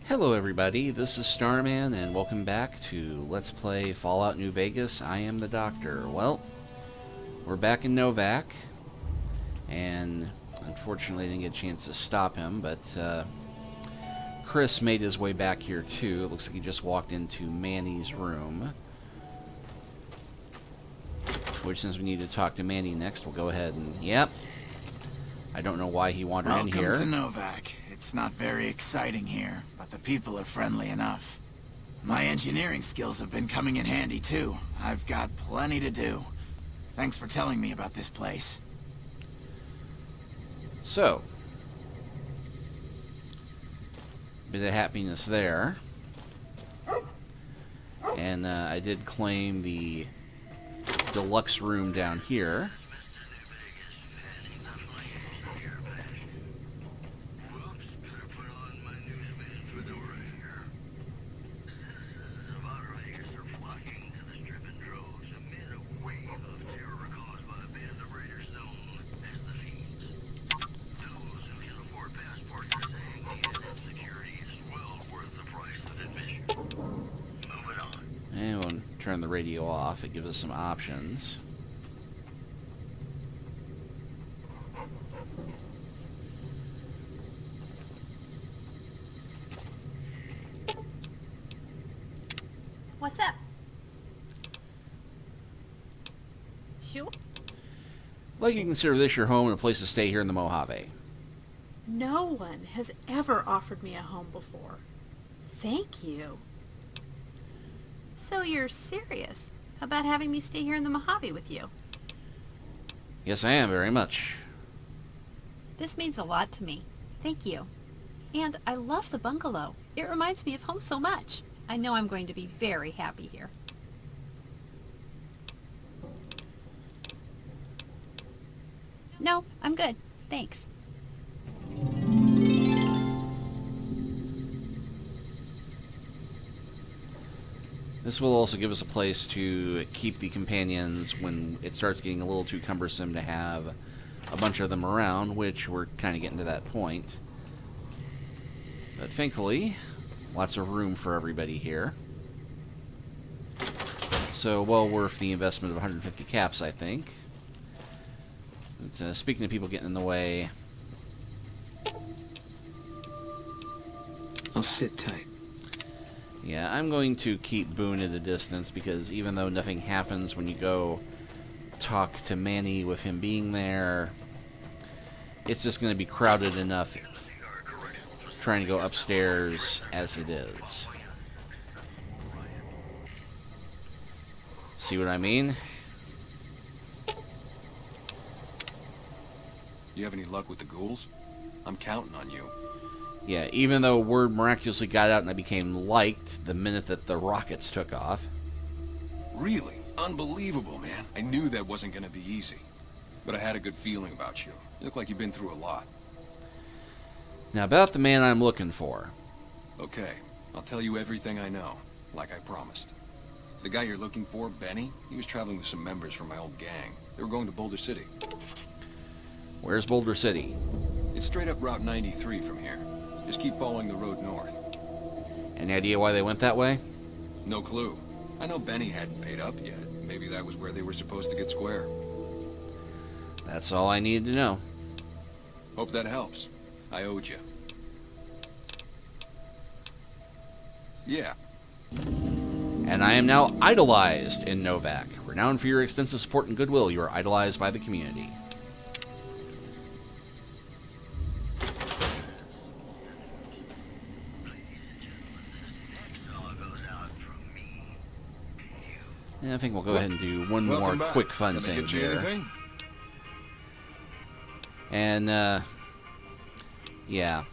Hello everybody, this is Starman, and welcome back to Let's Play Fallout New Vegas. I am the Doctor. Well, we're back in Novac, and unfortunately I didn't get a chance to stop him, but Chris made his way back here too. It looks like he just walked into Manny's room. Which, since we need to talk to Manny next, we'll go ahead and... Yep. I don't know why he wandered in here. Welcome to Novac. It's not very exciting here, but the people are friendly enough. My engineering skills have been coming in handy too. I've got plenty to do. Thanks for telling me about this place. So, bit of happiness there. And I did claim the deluxe room down here. And we'll turn the radio off. It gives us some options. What's up? Sure. Well, you consider this your home and a place to stay here in the Mojave. No one has ever offered me a home before. Thank you. So you're serious about having me stay here in the Mojave with you? Yes, I am, very much. This means a lot to me. Thank you. And I love the bungalow. It reminds me of home so much. I know I'm going to be very happy here. No, I'm good. Thanks. This will also give us a place to keep the companions when it starts getting a little too cumbersome to have a bunch of them around, which we're kind of getting to that point. But thankfully, lots of room for everybody here. So, well worth the investment of 150 caps, I think. But, speaking of people getting in the way... I'll sit tight. Yeah, I'm going to keep Boone at a distance, because even though nothing happens when you go talk to Manny with him being there, it's just going to be crowded enough trying to go upstairs as it is. See what I mean? You have any luck with the ghouls? I'm counting on you. Yeah, even though word miraculously got out and I became liked the minute that the rockets took off. Really? Unbelievable, man. I knew that wasn't going to be easy. But I had a good feeling about you. You look like you've been through a lot. Now, about the man I'm looking for. Okay, I'll tell you everything I know, like I promised. The guy you're looking for, Benny, he was traveling with some members from my old gang. They were going to Boulder City. Where's Boulder City? It's straight up Route 93 from here. Just keep following the road north. Any idea why they went that way? No clue. I know Benny hadn't paid up yet. Maybe that was where they were supposed to get square. That's all I needed to know. Hope that helps. I owed you. Yeah. And I am now idolized in Novac. Renowned for your extensive support and goodwill, you are idolized by the community. And I think we'll go ahead and do one more quick fun thing here. And, yeah.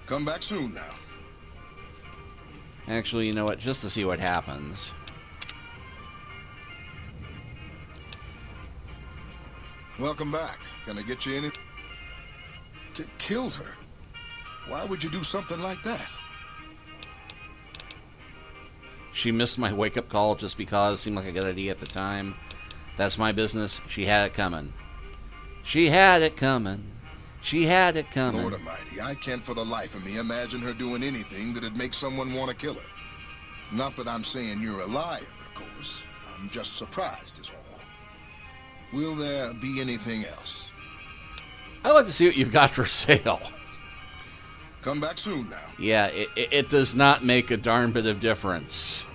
Come back soon now. Actually, you know what? Just to see what happens. Welcome back. Can I get you any? Killed her. Why would you do something like that? She missed my wake-up call just because it seemed like a good idea at the time. That's my business. She had it coming. She had it coming. She had it coming. Lord Almighty, I can't for the life of me imagine her doing anything that'd make someone want to kill her. Not that I'm saying you're a liar, of course. I'm just surprised is all. Will there be anything else? I'd like to see what you've got for sale. Come back soon now. Yeah, it does not make a darn bit of difference.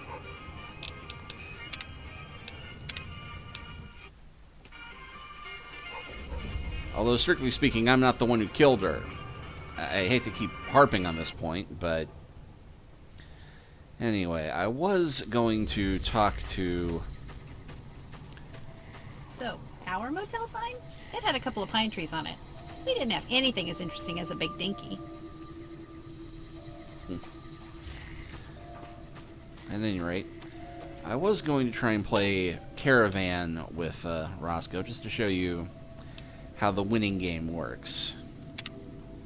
Although, strictly speaking, I'm not the one who killed her. I hate to keep harping on this point, but... Anyway, I was going to talk to... So, our motel sign? It had a couple of pine trees on it. We didn't have anything as interesting as a big dinky. At any rate, I was going to try and play Caravan with Roscoe, just to show you how the winning game works.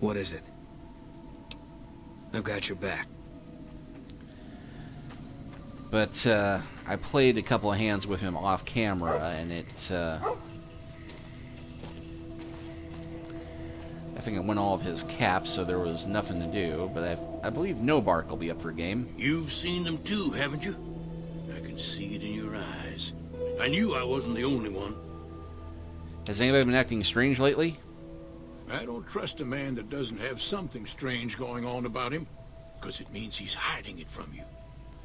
What is it? I've got your back. But I played a couple of hands with him off camera, and it... I think I won all of his caps, so there was nothing to do, but I believe Novac will be up for a game. You've seen them too, haven't you? I can see it in your eyes. I knew I wasn't the only one. Has anybody been acting strange lately? I don't trust a man that doesn't have something strange going on about him, because it means he's hiding it from you.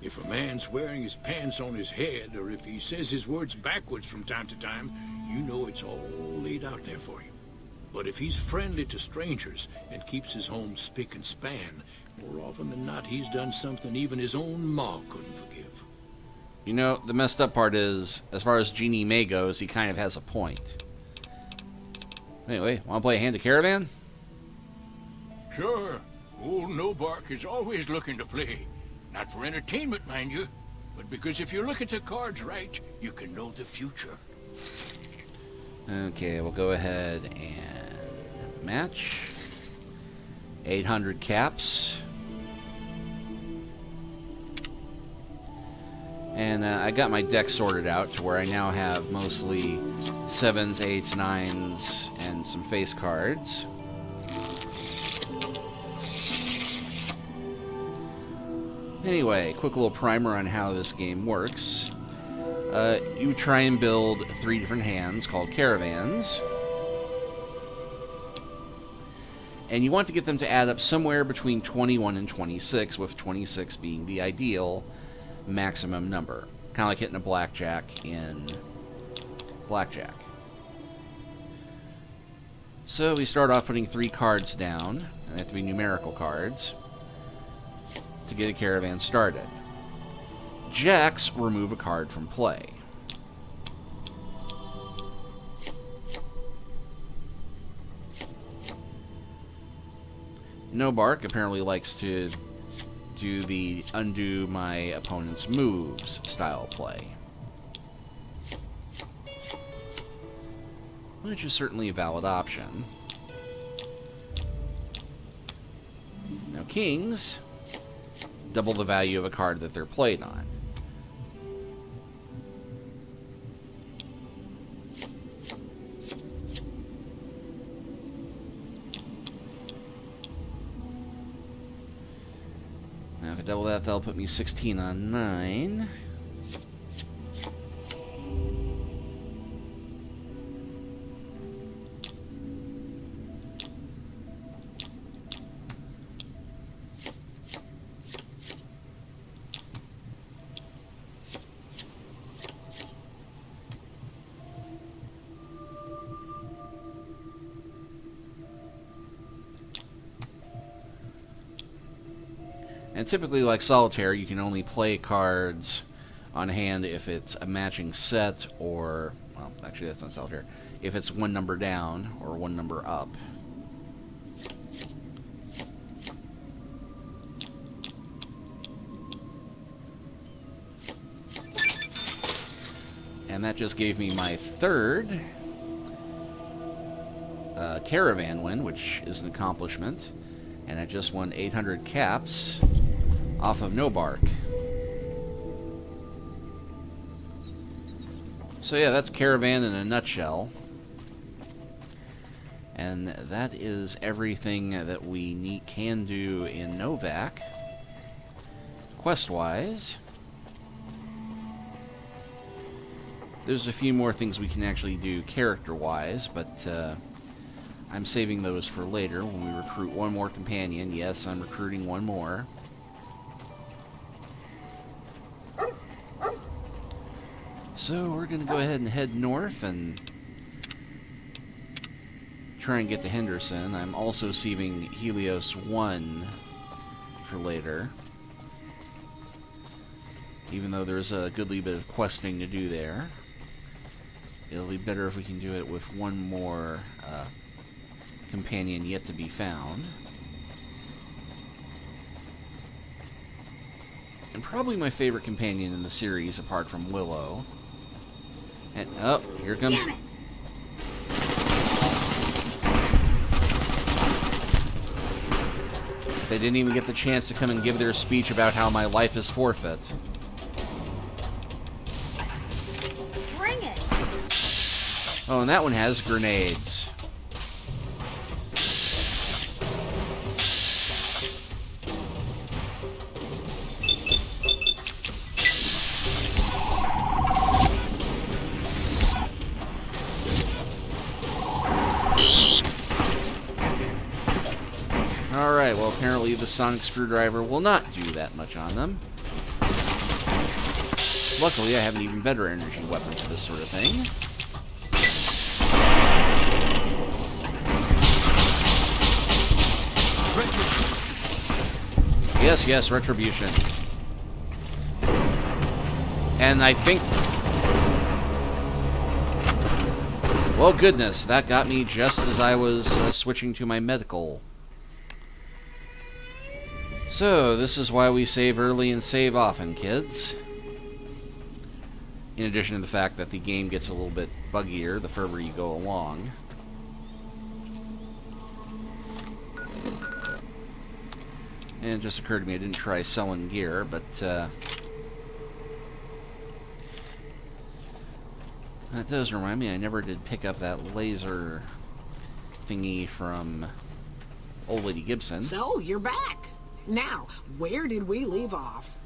If a man's wearing his pants on his head, or if he says his words backwards from time to time, you know it's all laid out there for you. But if he's friendly to strangers and keeps his home spick and span, more often than not he's done something even his own ma couldn't forgive. You know, the messed up part is, as far as Jeannie May goes, he kind of has a point. Anyway, want to play a hand of Caravan? Sure. Old Novac is always looking to play. Not for entertainment, mind you, but because if you look at the cards right, you can know the future. Okay, we'll go ahead and match. 800 caps. And I got my deck sorted out to where I now have mostly 7s, 8s, 9s, and some face cards. Anyway, quick little primer on how this game works. You try and build 3 different hands called caravans. And you want to get them to add up somewhere between 21 and 26, with 26 being the ideal maximum number. Kind of like hitting a blackjack in blackjack. So we start off putting 3 cards down, and they have to be numerical cards, to get a caravan started. Jacks remove a card from play. Novac apparently likes to do the undo my opponent's moves style play, which is certainly a valid option. Now kings double the value of a card that they're played on. Now if I double that, that'll put me 16 on 9. And typically, like Solitaire, you can only play cards on hand if it's a matching set, or, well, actually that's not Solitaire, if it's 1 number down or 1 number up. And that just gave me my 3rd Caravan win, which is an accomplishment. And I just won 800 caps off of Novac. So yeah, that's Caravan in a nutshell. And that is everything that we can do in Novac, quest-wise. There's a few more things we can actually do character-wise, but I'm saving those for later when we recruit one more companion. Yes, I'm recruiting one more. So we're going to go ahead and head north and try and get to Henderson. I'm also saving Helios One for later, even though there's a goodly bit of questing to do there. It'll be better if we can do it with one more companion yet to be found. And probably my favorite companion in the series, apart from Willow. And, oh, here comes... Damn it. They didn't even get the chance to come and give their speech about how my life is forfeit. Bring it. Oh, and that one has grenades. Alright, well apparently the sonic screwdriver will not do that much on them. Luckily I have an even better energy weapon for this sort of thing. Yes, yes, retribution. And I think... Well, goodness, that got me just as I was switching to my medical. So, this is why we save early and save often, kids. In addition to the fact that the game gets a little bit buggier the further you go along. And it just occurred to me I didn't try selling gear, but that does remind me I never did pick up that laser thingy from Old Lady Gibson. So, you're back. Now, where did we leave off?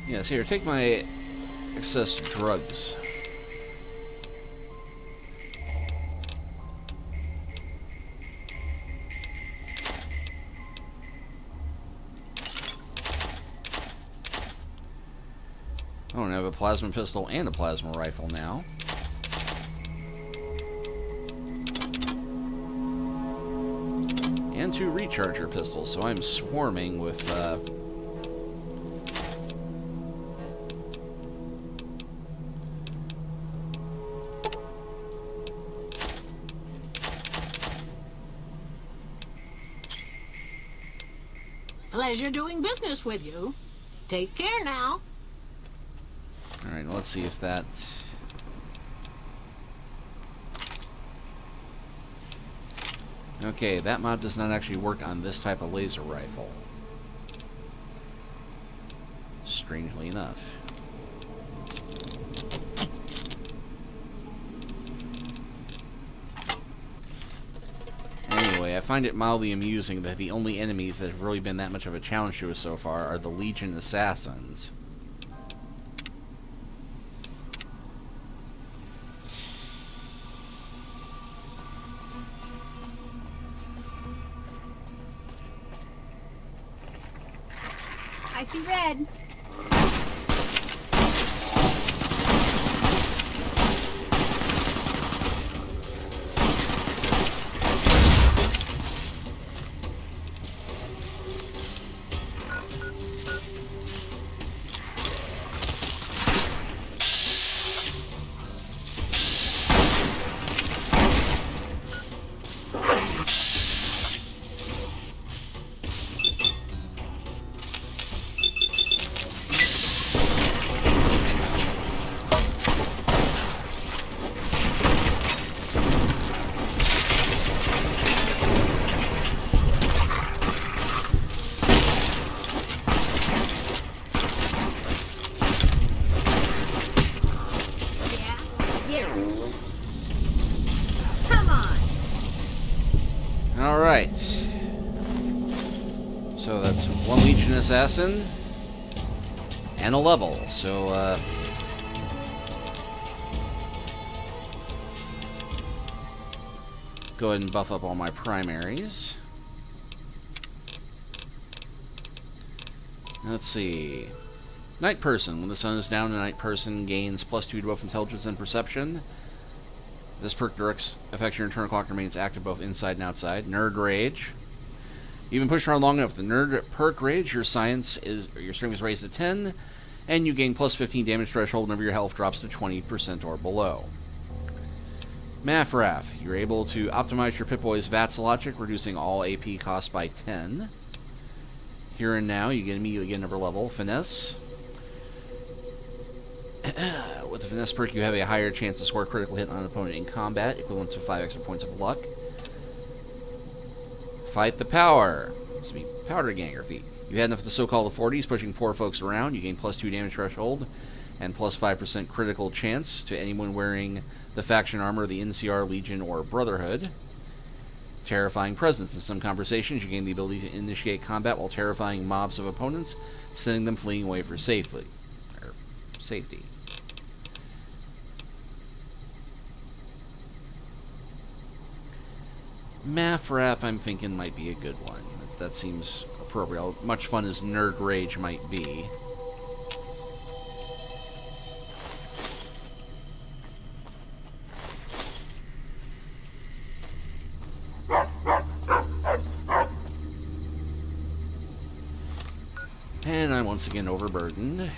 Yes, here, take my excess drugs. Oh, and I have a plasma pistol and a plasma rifle now. And 2 recharger pistols, so I'm swarming with, Pleasure doing business with you. Take care now. Alright, let's see if that... Okay, that mod does not actually work on this type of laser rifle. Strangely enough. Anyway, I find it mildly amusing that the only enemies that have really been that much of a challenge to us so far are the Legion Assassins. I see red. So that's 1 Legion Assassin and a level. So, go ahead and buff up all my primaries. Let's see. Night Person. When the sun is down, a Night Person gains +2 to both intelligence and perception. This perk directs affects your internal clock remains active both inside and outside. Nerd Rage. You've been pushed around long enough. The Nerd perk Rage, your strength is raised to 10, and you gain +15 damage threshold whenever your health drops to 20% or below. Mafraf. You're able to optimize your Pip-Boy's VATS logic, reducing all AP costs by 10. Here and now, you immediately get another level. Finesse. With the Finesse perk, you have a higher chance to score a critical hit on an opponent in combat, equivalent to 5 extra points of luck. Fight the Power. This will be Powder Ganger feat. You had enough of the so-called 40s, pushing 4 folks around. You gain +2 damage threshold and +5% critical chance to anyone wearing the faction armor of the NCR, Legion, or Brotherhood. Terrifying Presence. In some conversations, you gain the ability to initiate combat while terrifying mobs of opponents, sending them fleeing away for safety. Mafraf, I'm thinking, might be a good one. That seems appropriate. Much fun as Nerd Rage might be. And I'm once again overburdened.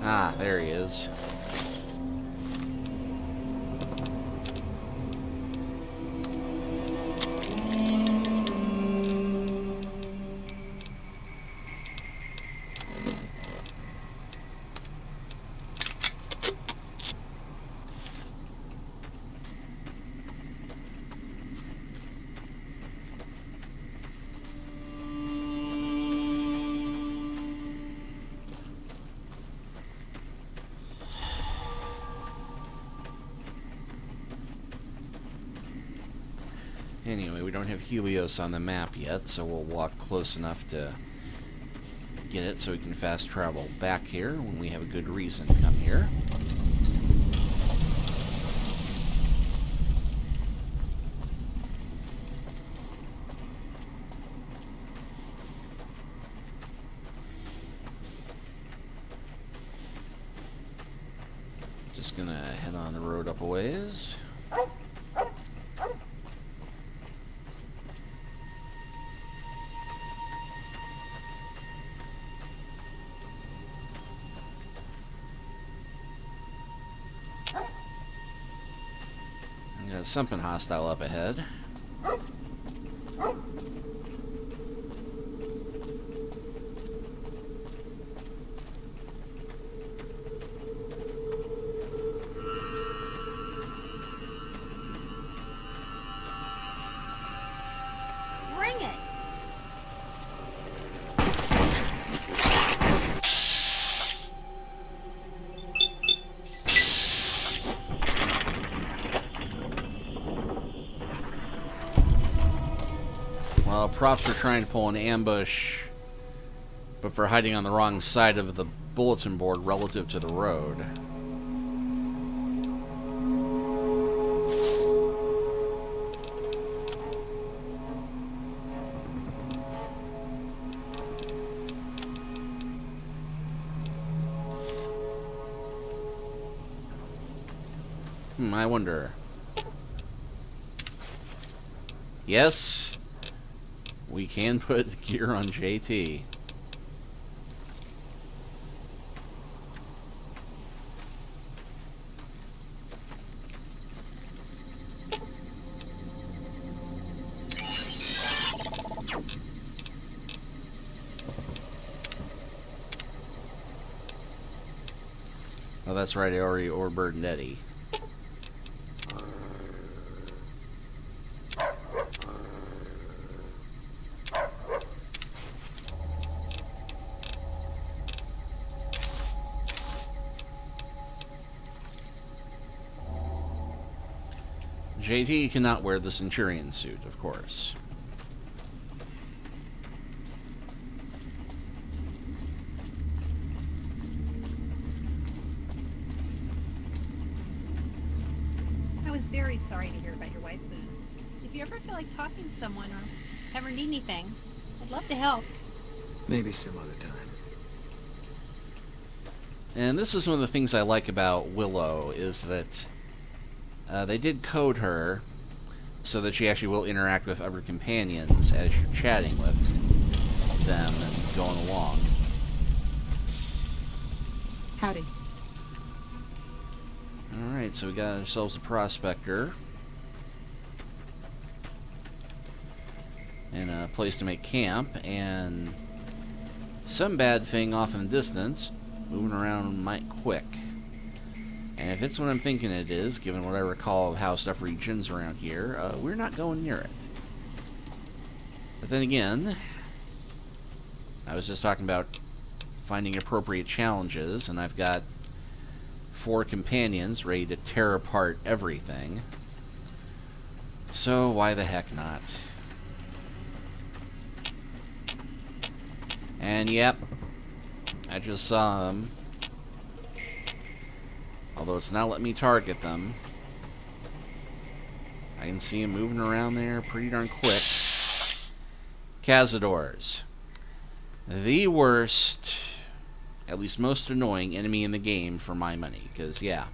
Ah, there he is. Anyway, we don't have Helios on the map yet, so we'll walk close enough to get it so we can fast travel back here when we have a good reason to come here. Just gonna head on the road up a ways. Got something hostile up ahead. Bring it! Well, props for trying to pull an ambush, but for hiding on the wrong side of the bulletin board relative to the road. I wonder. Yes, we can put gear on JT. Oh, that's right, I already overburdened Eddie. JT cannot wear the Centurion suit, of course. I was very sorry to hear about your wife, Boone. If you ever feel like talking to someone or ever need anything, I'd love to help. Maybe some other time. And this is one of the things I like about Willow, is that they did code her so that she actually will interact with other companions as you're chatting with them and going along. Howdy. Alright, so we got ourselves a prospector. And a place to make camp, and some bad thing off in the distance, moving around might quick. And if it's what I'm thinking it is, given what I recall of how stuff regions around here, we're not going near it. But then again, I was just talking about finding appropriate challenges, and I've got 4 companions ready to tear apart everything. So why the heck not? And yep, I just saw them. Although it's not letting me target them. I can see them moving around there pretty darn quick. Cazadors. The worst, at least most annoying enemy in the game for my money. Because, yeah.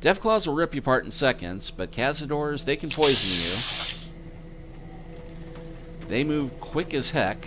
Deathclaws will rip you apart in seconds, but Cazadors, they can poison you. They move quick as heck.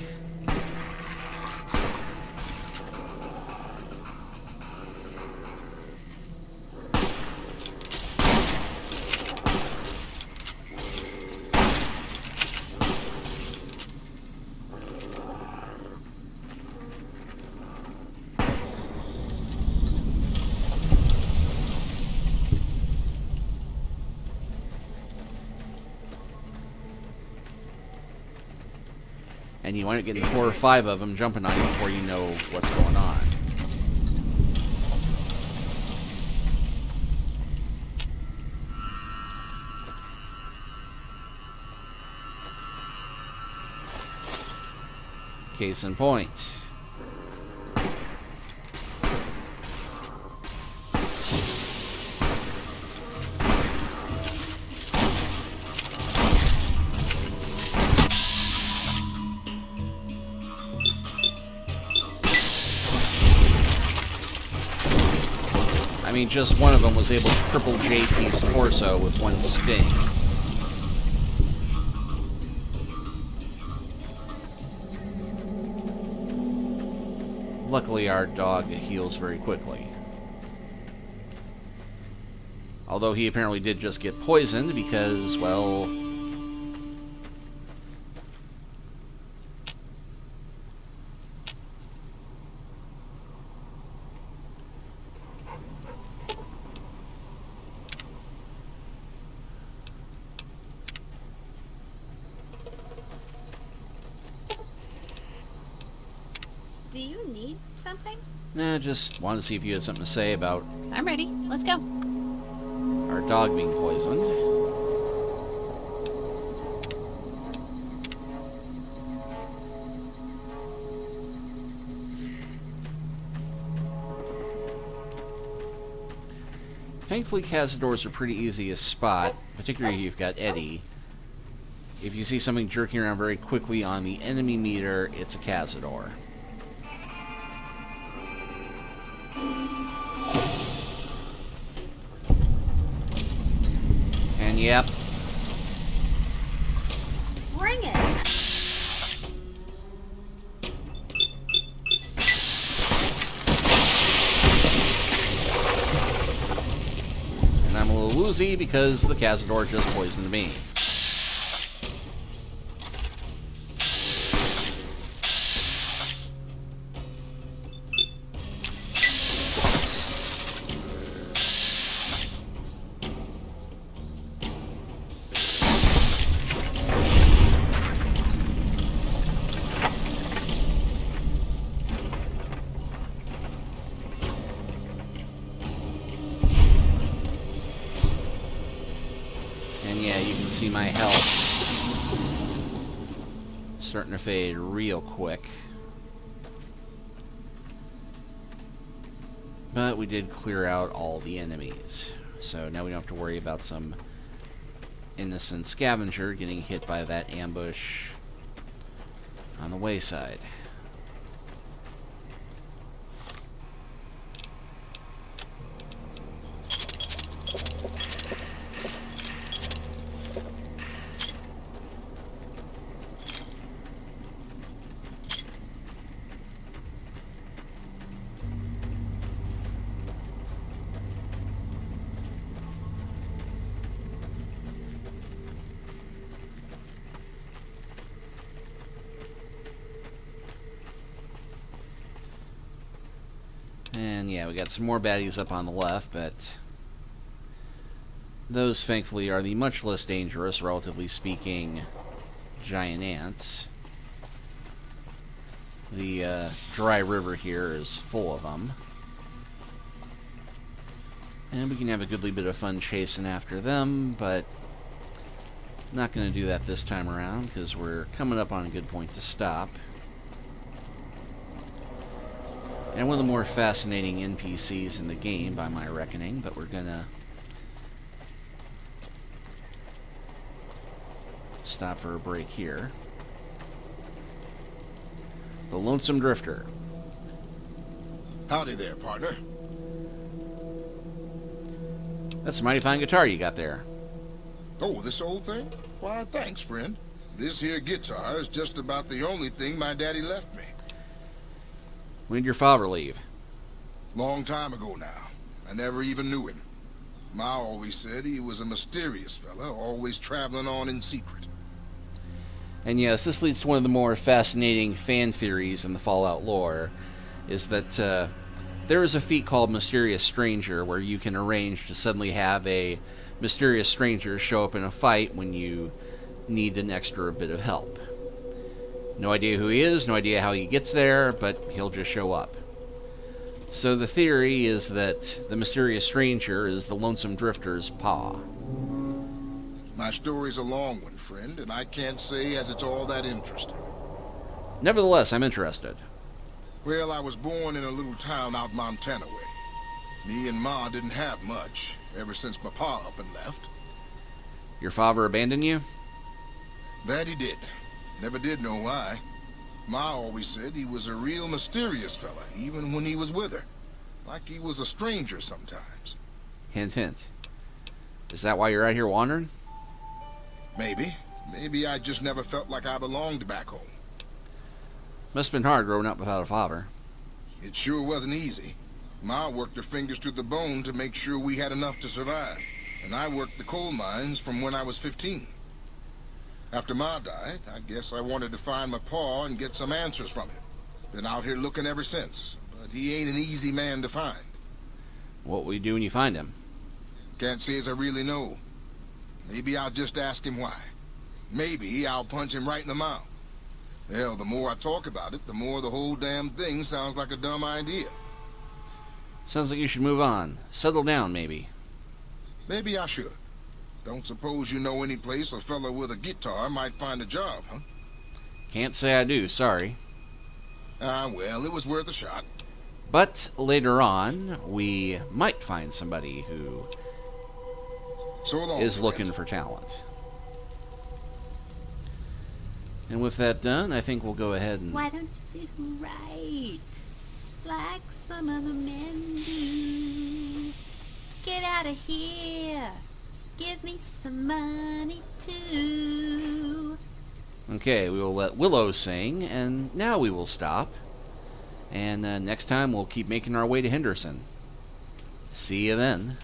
And you wind up getting 4 or 5 of them jumping on you before you know what's going on. Case in point. I mean, just one of them was able to cripple JT's torso with one sting. Luckily, our dog heals very quickly. Although he apparently did just get poisoned because, well... Do you need something? Nah, just wanted to see if you had something to say about I'm ready. Let's go. our dog being poisoned. Thankfully, Cazadors are pretty easy to spot, particularly if you've got Eddie. If you see something jerking around very quickly on the enemy meter, it's a Cazador. And yep. Bring it. And I'm a little woozy because the Cazador just poisoned me. see my health starting to fade real quick. But we did clear out all the enemies. So now we don't have to worry about some innocent scavenger getting hit by that ambush on the wayside. And yeah, we got some more baddies up on the left, but those thankfully are the much less dangerous, relatively speaking, giant ants. The dry river here is full of them. And we can have a goodly bit of fun chasing after them, but not going to do that this time around because we're coming up on a good point to stop. And one of the more fascinating NPCs in the game, by my reckoning, but we're gonna stop for a break here. The Lonesome Drifter. Howdy there, partner. That's a mighty fine guitar you got there. Oh, this old thing? Why, thanks, friend. This here guitar is just about the only thing my daddy left me. When did your father leave? Long time ago now. I never even knew him. Ma always said he was a mysterious fella, always traveling on in secret. And yes, this leads to one of the more fascinating fan theories in the Fallout lore, is that there is a feat called Mysterious Stranger, where you can arrange to suddenly have a mysterious stranger show up in a fight when you need an extra bit of help. No idea who he is, no idea how he gets there, but he'll just show up. So the theory is that the mysterious stranger is the Lonesome Drifter's pa. My story's a long one, friend, and I can't say as it's all that interesting. Nevertheless, I'm interested. Well, I was born in a little town out Montana way. Me and Ma didn't have much, ever since my pa up and left. Your father abandoned you? That he did. Never did know why. Ma always said he was a real mysterious fella, even when he was with her. Like he was a stranger sometimes. Hint, hint. Is that why you're out here wandering? Maybe. Maybe I just never felt like I belonged back home. Must have been hard growing up without a father. It sure wasn't easy. Ma worked her fingers to the bone to make sure we had enough to survive. And I worked the coal mines from when I was 15. After Ma died, I guess I wanted to find my pa and get some answers from him. Been out here looking ever since, but he ain't an easy man to find. What will you do when you find him? Can't say as I really know. Maybe I'll just ask him why. Maybe I'll punch him right in the mouth. Hell, the more I talk about it, the more the whole damn thing sounds like a dumb idea. Sounds like you should move on. Settle down, maybe. Maybe I should. Don't suppose you know any place a fella with a guitar might find a job, huh? Can't say I do, sorry. Well, it was worth a shot. But later on, we might find somebody who So long, is friend. looking for talent. And with that done, I think we'll go ahead and... Why don't you do right? Like some other men do. Get out of here. Give me some money too. Okay, we will let Willow sing, and now we will stop. And next time we'll keep making our way to Henderson. See you then.